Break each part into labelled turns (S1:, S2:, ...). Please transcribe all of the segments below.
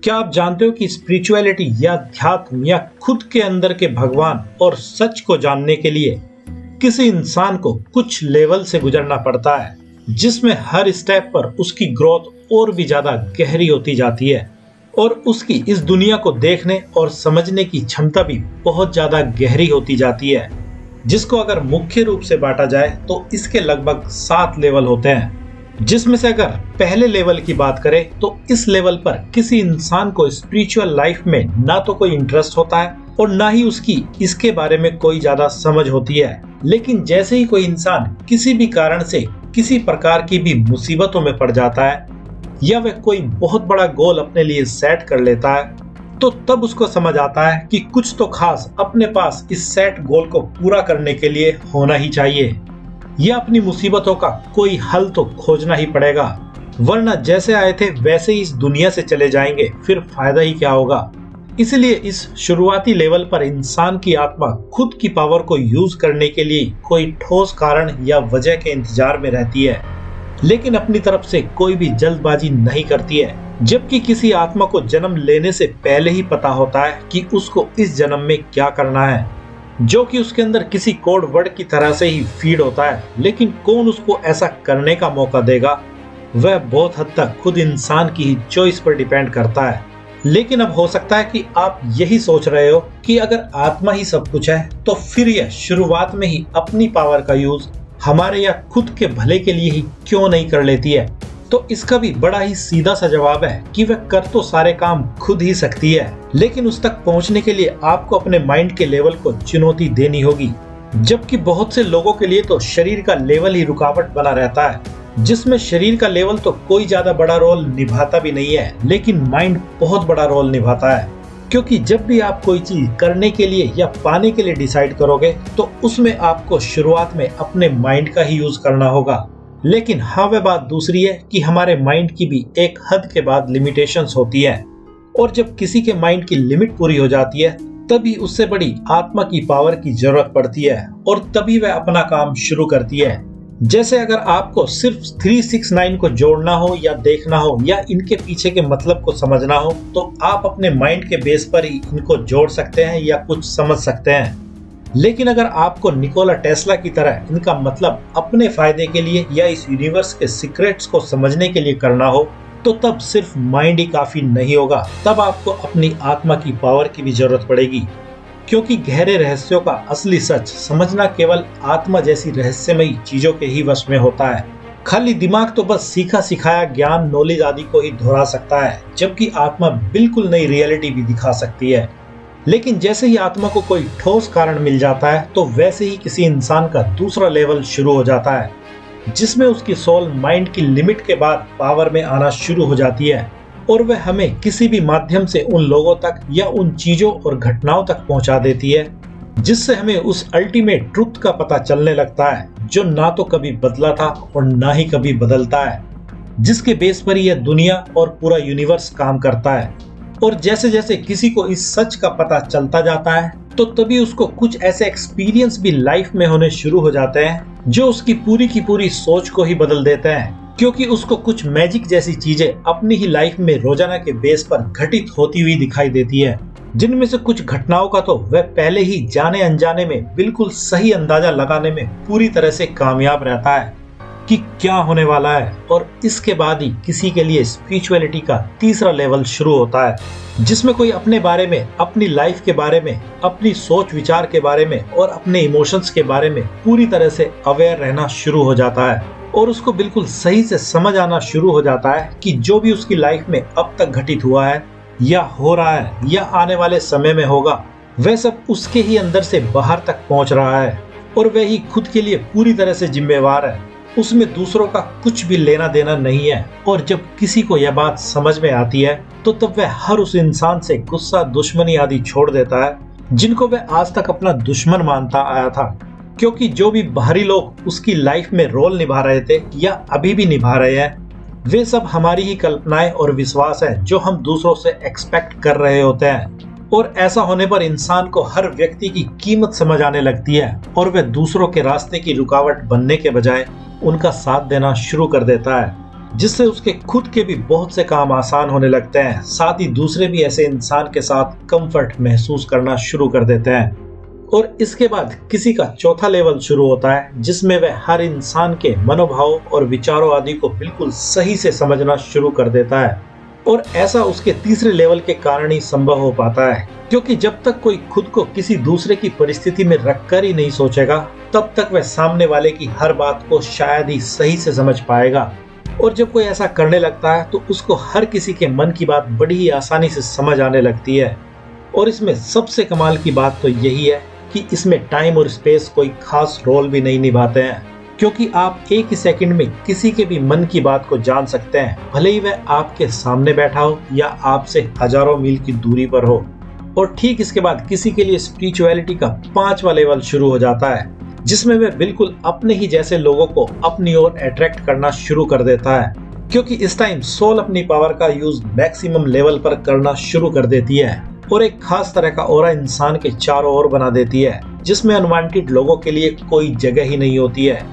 S1: क्या आप जानते हो कि स्पिरिचुअलिटी या अध्यात्म या खुद के अंदर के भगवान और सच को जानने के लिए किसी इंसान को कुछ लेवल से गुजरना पड़ता है, जिसमें हर स्टेप पर उसकी ग्रोथ और भी ज्यादा गहरी होती जाती है और उसकी इस दुनिया को देखने और समझने की क्षमता भी बहुत ज्यादा गहरी होती जाती है, जिसको अगर मुख्य रूप से बांटा जाए तो इसके लगभग 7 लेवल होते हैं। जिसमें से अगर पहले लेवल की बात करें तो इस लेवल पर किसी इंसान को स्पिरिचुअल लाइफ में ना तो कोई इंटरेस्ट होता है और ना ही उसकी इसके बारे में कोई ज्यादा समझ होती है। लेकिन जैसे ही कोई इंसान किसी भी कारण से किसी प्रकार की भी मुसीबतों में पड़ जाता है या वह कोई बहुत बड़ा गोल अपने लिए सेट कर लेता है, तो तब उसको समझ आता है कि कुछ तो खास अपने पास इस सेट गोल को पूरा करने के लिए होना ही चाहिए, या अपनी मुसीबतों का कोई हल तो खोजना ही पड़ेगा, वरना जैसे आए थे वैसे ही इस दुनिया से चले जाएंगे, फिर फायदा ही क्या होगा। इसलिए इस शुरुआती लेवल पर इंसान की आत्मा खुद की पावर को यूज करने के लिए कोई ठोस कारण या वजह के इंतजार में रहती है, लेकिन अपनी तरफ से कोई भी जल्दबाजी नहीं करती है। जबकि किसी आत्मा को जन्म लेने से पहले ही पता होता है कि उसको इस जन्म में क्या करना है, जो कि उसके अंदर किसी कोड वर्ड की तरह से ही फीड होता है। लेकिन कौन उसको ऐसा करने का मौका देगा, वह बहुत हद तक खुद इंसान की ही चॉइस पर डिपेंड करता है। लेकिन अब हो सकता है कि आप यही सोच रहे हो कि अगर आत्मा ही सब कुछ है तो फिर यह शुरुआत में ही अपनी पावर का यूज हमारे या खुद के भले के लिए ही क्यों नहीं कर लेती है। तो इसका भी बड़ा ही सीधा सा जवाब है कि वह कर तो सारे काम खुद ही सकती है, लेकिन उस तक पहुंचने के लिए आपको अपने माइंड के लेवल को चुनौती देनी होगी। जबकि बहुत से लोगों के लिए तो शरीर का लेवल ही रुकावट बना रहता है, जिसमें शरीर का लेवल तो कोई ज्यादा बड़ा रोल निभाता भी नहीं है, लेकिन माइंड बहुत बड़ा रोल निभाता है। क्योंकि जब भी आप कोई चीज करने के लिए या पाने के लिए डिसाइड करोगे तो उसमें आपको शुरुआत में अपने माइंड का ही यूज करना होगा। लेकिन हाँ, वह बात दूसरी है कि हमारे माइंड की भी एक हद के बाद लिमिटेशंस होती है, और जब किसी के माइंड की लिमिट पूरी हो जाती है तभी उससे बड़ी आत्मा की पावर की जरूरत पड़ती है और तभी वह अपना काम शुरू करती है। जैसे अगर आपको सिर्फ 369 को जोड़ना हो या देखना हो या इनके पीछे के मतलब को समझना हो तो आप अपने माइंड के बेस पर ही इनको जोड़ सकते हैं या कुछ समझ सकते हैं। लेकिन अगर आपको निकोला टेस्ला की तरह इनका मतलब अपने फायदे के लिए या इस यूनिवर्स के सीक्रेट्स को समझने के लिए करना हो तो तब सिर्फ माइंड ही काफी नहीं होगा, तब आपको अपनी आत्मा की पावर की भी जरूरत पड़ेगी। क्योंकि गहरे रहस्यों का असली सच समझना केवल आत्मा जैसी रहस्यमयी चीजों के ही वश में होता है। खाली दिमाग तो बस सीखा सिखाया ज्ञान, नॉलेज आदि को ही दोहरा सकता है, जबकि आत्मा बिल्कुल नई रियलिटी भी दिखा सकती है। लेकिन जैसे ही आत्मा को कोई ठोस कारण मिल जाता है तो वैसे ही किसी इंसान का दूसरा लेवल शुरू हो जाता है, जिसमें उसकी सोल माइंड की लिमिट के बाद पावर में आना शुरू हो जाती है और वह हमें किसी भी माध्यम से उन लोगों तक या उन चीजों और घटनाओं तक पहुंचा देती है, जिससे हमें उस अल्टीमेट ट्रुथ का पता चलने लगता है जो ना तो कभी बदला था और ना ही कभी बदलता है, जिसके बेस पर यह दुनिया और पूरा यूनिवर्स काम करता है। और जैसे जैसे किसी को इस सच का पता चलता जाता है तो तभी उसको कुछ ऐसे एक्सपीरियंस भी लाइफ में होने शुरू हो जाते हैं जो उसकी पूरी की पूरी सोच को ही बदल देते हैं। क्योंकि उसको कुछ मैजिक जैसी चीजें अपनी ही लाइफ में रोजाना के बेस पर घटित होती हुई दिखाई देती है, जिनमें से कुछ घटनाओं का तो वह पहले ही जाने अनजाने में बिल्कुल सही अंदाजा लगाने में पूरी तरह से कामयाब रहता है कि क्या होने वाला है। और इसके बाद ही किसी के लिए स्पिरिचुअलिटी का तीसरा लेवल शुरू होता है, जिसमें कोई अपने बारे में, अपनी लाइफ के बारे में, अपनी सोच विचार के बारे में और अपने इमोशंस के बारे में पूरी तरह से अवेयर रहना शुरू हो जाता है और उसको बिल्कुल सही से समझ आना शुरू हो जाता है कि जो भी उसकी लाइफ में अब तक घटित हुआ है या हो रहा है या आने वाले समय में होगा, वह सब उसके ही अंदर से बाहर तक पहुंच रहा है और वह ही खुद के लिए पूरी तरह से जिम्मेवार है। उसमें दूसरों का कुछ भी लेना देना नहीं है। और जब किसी को यह बात समझ में आती है तो तब वह हर उस इंसान से गुस्सा, दुश्मनी आदि छोड़ देता है जिनको वह आज तक अपना दुश्मन मानता आया था। क्योंकि जो भी बाहरी लोग उसकी लाइफ में रोल निभा रहे थे या अभी भी निभा रहे हैं, वे सब हमारी ही कल्पनाएं और विश्वास है जो हम दूसरों से एक्सपेक्ट कर रहे होते हैं। और ऐसा होने पर इंसान को हर व्यक्ति की कीमत समझ आने लगती है और वह दूसरों के रास्ते की रुकावट बनने के बजाय उनका साथ देना शुरू कर देता है। जिससे उसके खुद के भी बहुत से काम आसान होने लगते हैं। साथ ही दूसरे भी ऐसे इंसान के साथ कंफर्ट महसूस करना शुरू कर देते हैं। और इसके बाद किसी का चौथा लेवल शुरू होता है, जिसमें वह हर इंसान के मनोभाव और विचारों आदि को बिल्कुल सही से समझना शुरू कर देता है। और ऐसा उसके तीसरे लेवल के कारण ही संभव हो पाता है, क्योंकि जब तक कोई खुद को किसी दूसरे की परिस्थिति में रखकर ही नहीं सोचेगा, तब तक वह सामने वाले की हर बात को शायद ही सही से समझ पाएगा। और जब कोई ऐसा करने लगता है तो उसको हर किसी के मन की बात बड़ी ही आसानी से समझ आने लगती है। और इसमें सबसे कमाल की बात तो यही है कि इसमें टाइम और स्पेस कोई खास रोल भी नहीं निभाते हैं, क्योंकि आप एक ही सेकंड में किसी के भी मन की बात को जान सकते हैं, भले ही वह आपके सामने बैठा हो या आपसे हजारों मील की दूरी पर हो। और ठीक इसके बाद किसी के लिए स्पिरिचुअलिटी का 5वां लेवल शुरू हो जाता है, जिसमें वह बिल्कुल अपने ही जैसे लोगों को अपनी ओर अट्रैक्ट करना शुरू कर देता है, क्योंकि इस टाइम सोल अपनी पावर का यूज मैक्सिमम लेवल पर करना शुरू कर देती है और एक खास तरह का ऑरा इंसान के चारों ओर बना देती है, जिसमें अनवांटेड लोगों के लिए कोई जगह ही नहीं होती है।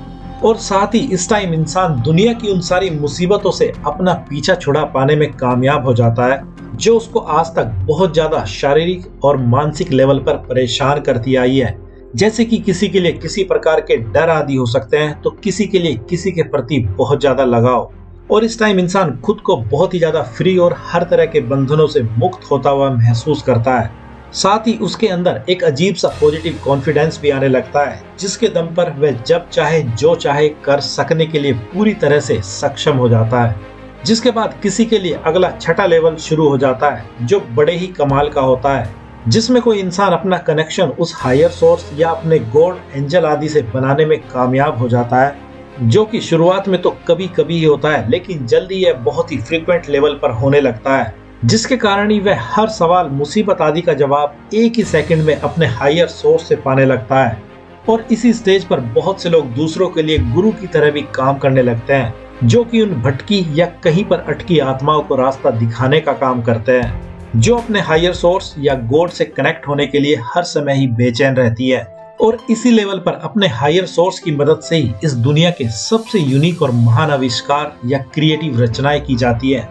S1: और साथ ही इस टाइम इंसान दुनिया की उन सारी मुसीबतों से अपना पीछा छुड़ा पाने में कामयाब हो जाता है, जो उसको आज तक बहुत ज्यादा शारीरिक और मानसिक लेवल पर परेशान करती आई है। जैसे कि किसी के लिए किसी प्रकार के डर आदि हो सकते हैं, तो किसी के लिए किसी के प्रति बहुत ज्यादा लगाव। और इस टाइम इंसान खुद को बहुत ही ज्यादा फ्री और हर तरह के बंधनों से मुक्त होता हुआ महसूस करता है। साथ ही उसके अंदर एक अजीब सा पॉजिटिव कॉन्फिडेंस भी आने लगता है, जिसके दम पर वह जब चाहे जो चाहे कर सकने के लिए पूरी तरह से सक्षम हो जाता है। जिसके बाद किसी के लिए अगला छठा लेवल शुरू हो जाता है, जो बड़े ही कमाल का होता है, जिसमें कोई इंसान अपना कनेक्शन उस हायर सोर्स या अपने गॉड एंजल आदि से बनाने में कामयाब हो जाता है, जो कि शुरुआत में तो कभी कभी ही होता है, लेकिन जल्दी यह बहुत ही फ्रीक्वेंट लेवल पर होने लगता है, जिसके कारण ही वह हर सवाल मुसीबत आदि का जवाब एक ही सेकंड में अपने हायर सोर्स से पाने लगता है। और इसी स्टेज पर बहुत से लोग दूसरों के लिए गुरु की तरह भी काम करने लगते हैं, जो कि उन भटकी या कहीं पर अटकी आत्माओं को रास्ता दिखाने का काम करते हैं, जो अपने हायर सोर्स या गॉड से कनेक्ट होने के लिए हर समय ही बेचैन रहती है। और इसी लेवल पर अपने हायर सोर्स की मदद से ही इस दुनिया के सबसे यूनिक और महान आविष्कार या क्रिएटिव रचनाएं की जाती है,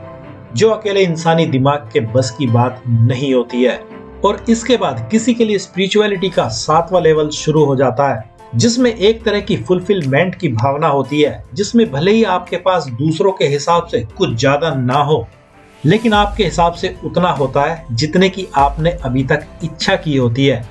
S1: जो अकेले इंसानी दिमाग के बस की बात नहीं होती है। और इसके बाद किसी के लिए स्पिरिचुअलिटी का 7वां लेवल शुरू हो जाता है, जिसमें एक तरह की फुलफिलमेंट की भावना होती है, जिसमें भले ही आपके पास दूसरों के हिसाब से कुछ ज्यादा ना हो, लेकिन आपके हिसाब से उतना होता है जितने की आपने अभी तक इच्छा की होती है।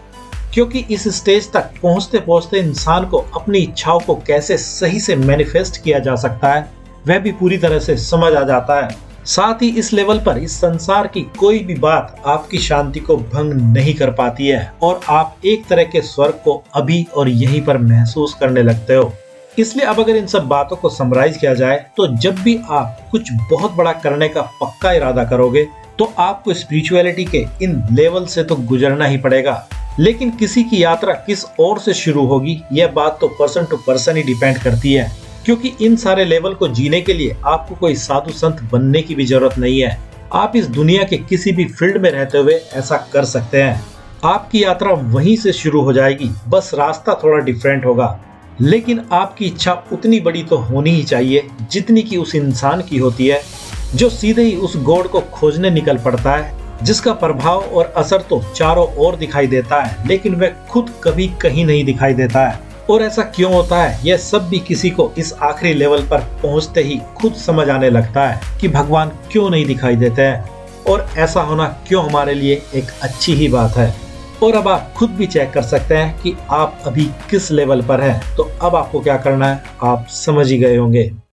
S1: क्योंकि इस स्टेज तक पहुंचते पहुंचते इंसान को अपनी इच्छाओं को कैसे सही से मैनिफेस्ट किया जा सकता है, वह भी पूरी तरह से समझ आ जाता है। साथ ही इस लेवल पर इस संसार की कोई भी बात आपकी शांति को भंग नहीं कर पाती है, और आप एक तरह के स्वर्ग को अभी और यहीं पर महसूस करने लगते हो। इसलिए अब अगर इन सब बातों को समराइज किया जाए, तो जब भी आप कुछ बहुत बड़ा करने का पक्का इरादा करोगे, तो आपको स्पिरिचुअलिटी के इन लेवल से तो गुजरना ही पड़ेगा। लेकिन किसी की यात्रा किस ओर से शुरू होगी, यह बात तो पर्सन टू पर्सन ही डिपेंड करती है, क्योंकि इन सारे लेवल को जीने के लिए आपको कोई साधु संत बनने की भी जरूरत नहीं है। आप इस दुनिया के किसी भी फील्ड में रहते हुए ऐसा कर सकते हैं। आपकी यात्रा वहीं से शुरू हो जाएगी, बस रास्ता थोड़ा डिफरेंट होगा। लेकिन आपकी इच्छा उतनी बड़ी तो होनी ही चाहिए जितनी कि उस इंसान की होती है, जो सीधे ही उस गॉड को खोजने निकल पड़ता है, जिसका प्रभाव और असर तो चारों ओर दिखाई देता है, लेकिन वह खुद कभी कहीं नहीं दिखाई देता है। और ऐसा क्यों होता है, यह सब भी किसी को इस आखिरी लेवल पर पहुंचते ही खुद समझ आने लगता है कि भगवान क्यों नहीं दिखाई देते हैं, और ऐसा होना क्यों हमारे लिए एक अच्छी ही बात है। और अब आप खुद भी चेक कर सकते हैं कि आप अभी किस लेवल पर हैं। तो अब आपको क्या करना है, आप समझ ही गए होंगे।